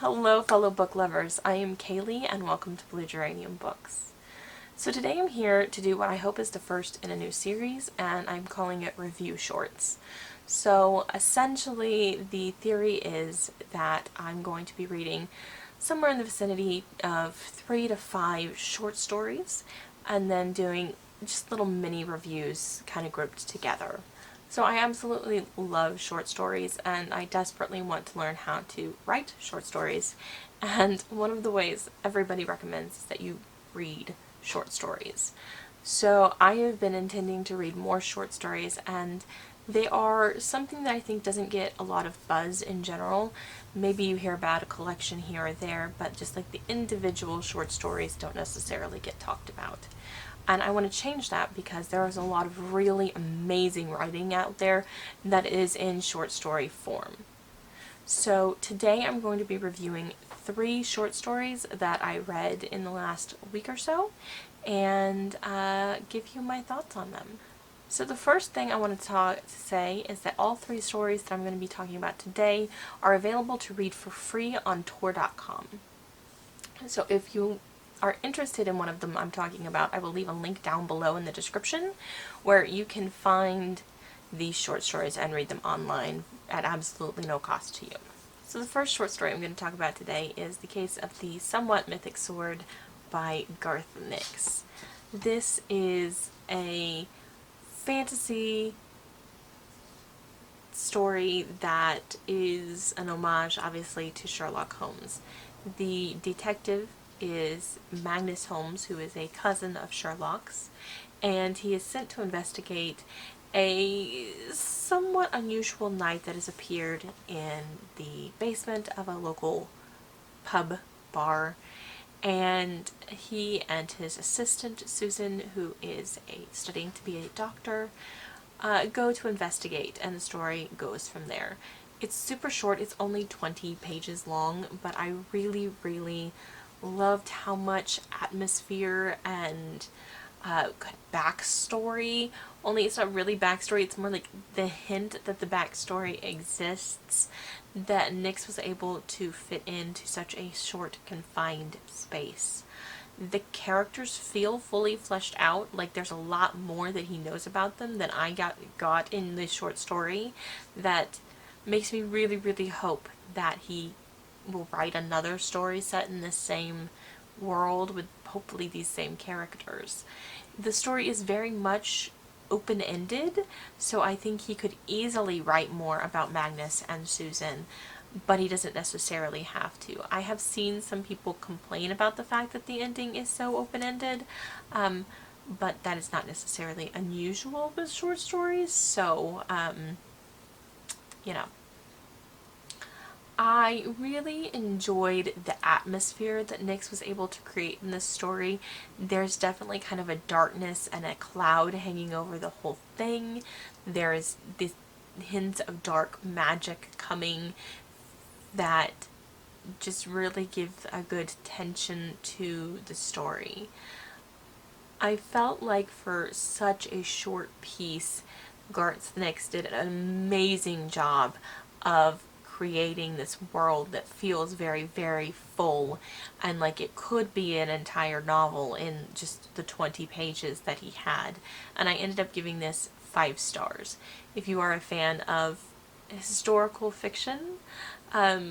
Hello fellow book lovers, I am Kaylee and welcome to Blue Geranium Books. So today I'm here to do what I hope is the first in a new series, and I'm calling it Review Shorts. So essentially the theory is that I'm going to be reading somewhere in the vicinity of 3 to 5 short stories and then doing just little mini reviews kind of grouped together. So I absolutely love short stories and I desperately want to learn how to write short stories, and one of the ways everybody recommends is that you read short stories. So I have been intending to read more short stories, and they are something that I think doesn't get a lot of buzz in general. Maybe you hear about a collection here or there, but just like the individual short stories don't necessarily get talked about. And I want to change that because there is a lot of really amazing writing out there that is in short story form. So today I'm going to be reviewing 3 short stories that I read in the last week or so and give you my thoughts on them. So the first thing I want to say is that all 3 stories that I'm going to be talking about today are available to read for free on Tor.com. So if you are interested in one of them I'm talking about, I will leave a link down below in the description where you can find these short stories and read them online at absolutely no cost to you. So the first short story I'm going to talk about today is The Case of the Somewhat Mythic Sword by Garth Nix. This is a fantasy story that is an homage, obviously, to Sherlock Holmes. The detective is Magnus Holmes, who is a cousin of Sherlock's, and he is sent to investigate a somewhat unusual knight that has appeared in the basement of a local pub bar, and he and his assistant Susan, who is studying to be a doctor, go to investigate, and the story goes from there. It's super short, it's only 20 pages long, but I really, really loved how much atmosphere and good backstory, only it's not really backstory, it's more like the hint that the backstory exists, that Nix was able to fit into such a short, confined space. The characters feel fully fleshed out, like there's a lot more that he knows about them than I got in this short story, that makes me really, really hope that he will write another story set in the same world with hopefully these same characters. The story is very much open-ended, so I think he could easily write more about Magnus and Susan, but he doesn't necessarily have to. I have seen some people complain about the fact that the ending is so open-ended, but that is not necessarily unusual with short stories, so, you know. I really enjoyed the atmosphere that Nix was able to create in this story. There's definitely kind of a darkness and a cloud hanging over the whole thing. There is this hints of dark magic coming that just really give a good tension to the story. I felt like for such a short piece, Garth Nix did an amazing job of creating this world that feels very, very full and like it could be an entire novel in just the 20 pages that he had. And I ended up giving this 5 stars. If you are a fan of historical fiction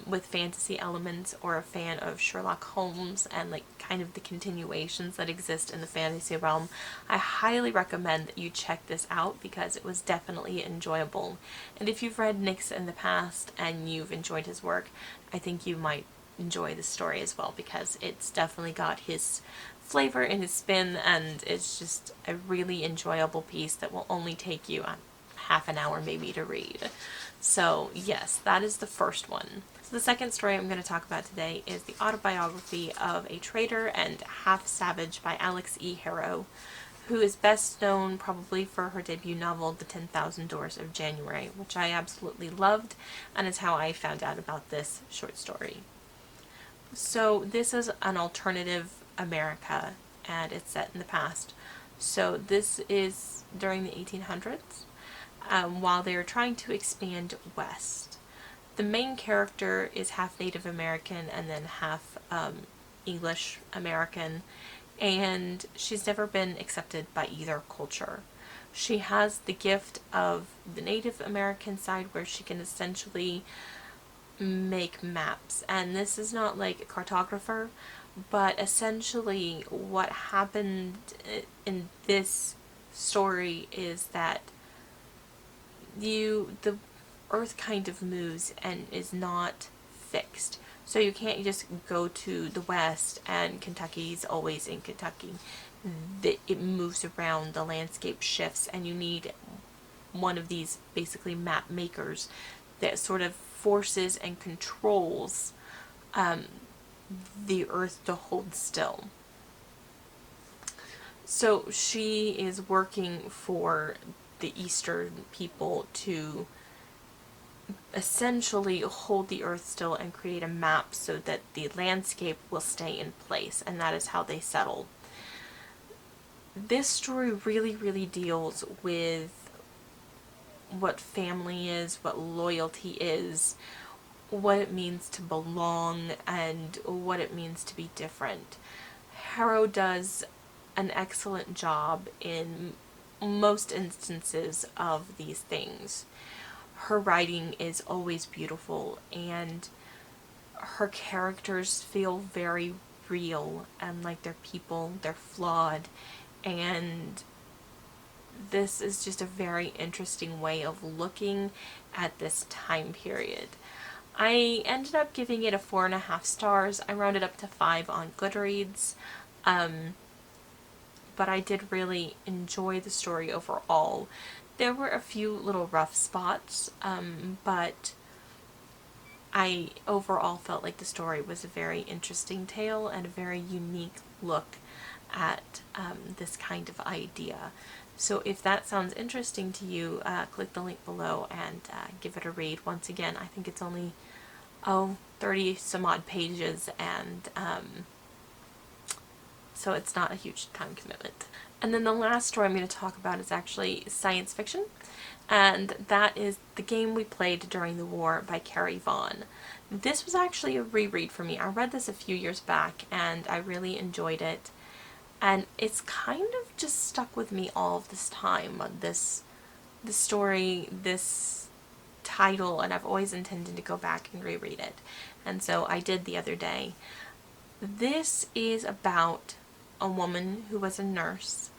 with fantasy elements, or a fan of Sherlock Holmes and like kind of the continuations that exist in the fantasy realm, I highly recommend that you check this out because it was definitely enjoyable. And if you've read Nix in the past and you've enjoyed his work, I think you might enjoy this story as well because it's definitely got his flavor and his spin, and it's just a really enjoyable piece that will only take you half an hour maybe to read. So yes, that is the first one. So the second story I'm going to talk about today is The Autobiography of a Traitor and Half Savage by Alex E. Harrow, who is best known probably for her debut novel, The 10,000 Doors of January, which I absolutely loved, and is how I found out about this short story. So this is an alternative America, and it's set in the past. So this is during the 1800s. While they are trying to expand west. The main character is half Native American and then half English American, and she's never been accepted by either culture. She has the gift of the Native American side where she can essentially make maps, and this is not like a cartographer, but essentially what happened in this story is that the earth kind of moves and is not fixed. So you can't just go to the west and Kentucky's always in Kentucky. It moves around, the landscape shifts, and you need one of these basically map makers that sort of forces and controls the earth to hold still. So she is working for the Eastern people to essentially hold the earth still and create a map so that the landscape will stay in place, and that is how they settle. This story really deals with what family is, what loyalty is, what it means to belong, and what it means to be different. Harrow does an excellent job in most instances of these things. Her writing is always beautiful, and her characters feel very real and like they're people, they're flawed, and this is just a very interesting way of looking at this time period. I ended up giving it a 4.5 stars. I rounded up to 5 on Goodreads, but I did really enjoy the story overall. There were a few little rough spots, but I overall felt like the story was a very interesting tale and a very unique look at this kind of idea. So if that sounds interesting to you, click the link below and give it a read. Once again, I think it's only 30 some odd pages, and so it's not a huge time commitment. And then the last story I'm going to talk about is actually science fiction, and that is The Game We Played During the War by Carrie Vaughn. This was actually a reread for me. I read this a few years back and I really enjoyed it, and it's kind of just stuck with me all of this time. This story, this title, and I've always intended to go back and reread it, and so I did the other day. This is about a woman who was a nurse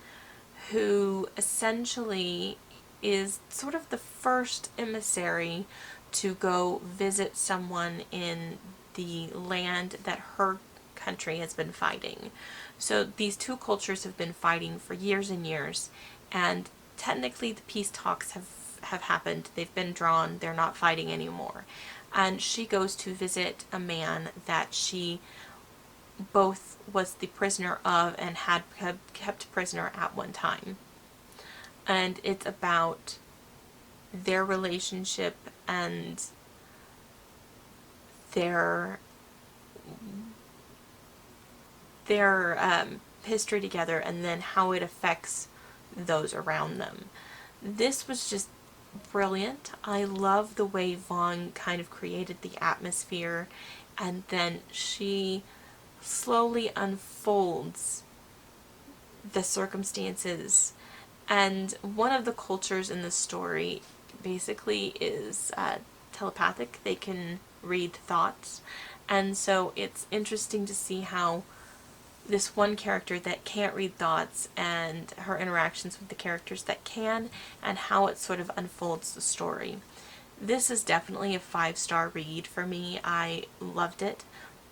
who essentially is sort of the first emissary to go visit someone in the land that her country has been fighting. So these two cultures have been fighting for years and years, and technically the peace talks have happened. They've been drawn. They're not fighting anymore. And she goes to visit a man that she both was the prisoner of and had kept prisoner at one time. And it's about their relationship and their history together, and then how it affects those around them. This was just brilliant. I love the way Vaughn kind of created the atmosphere, and then she slowly unfolds the circumstances. And one of the cultures in the story basically is telepathic. They can read thoughts, and so it's interesting to see how this one character that can't read thoughts and her interactions with the characters that can, and how it sort of unfolds the story. This is definitely a 5-star read for me. I loved it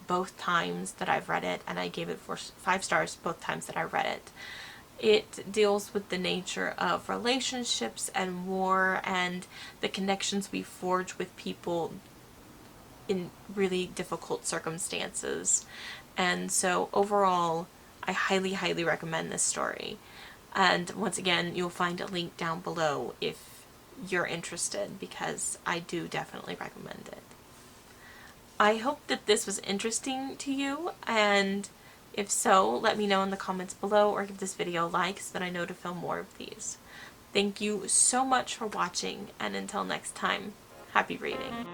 both times that I've read it, and I gave it 5 stars both times that I read it. It deals with the nature of relationships and war and the connections we forge with people in really difficult circumstances. And so overall, I highly recommend this story. And once again, you'll find a link down below if you're interested, because I do definitely recommend it. I hope that this was interesting to you, and if so, let me know in the comments below or give this video a like so that I know to film more of these. Thank you so much for watching, and until next time, happy reading.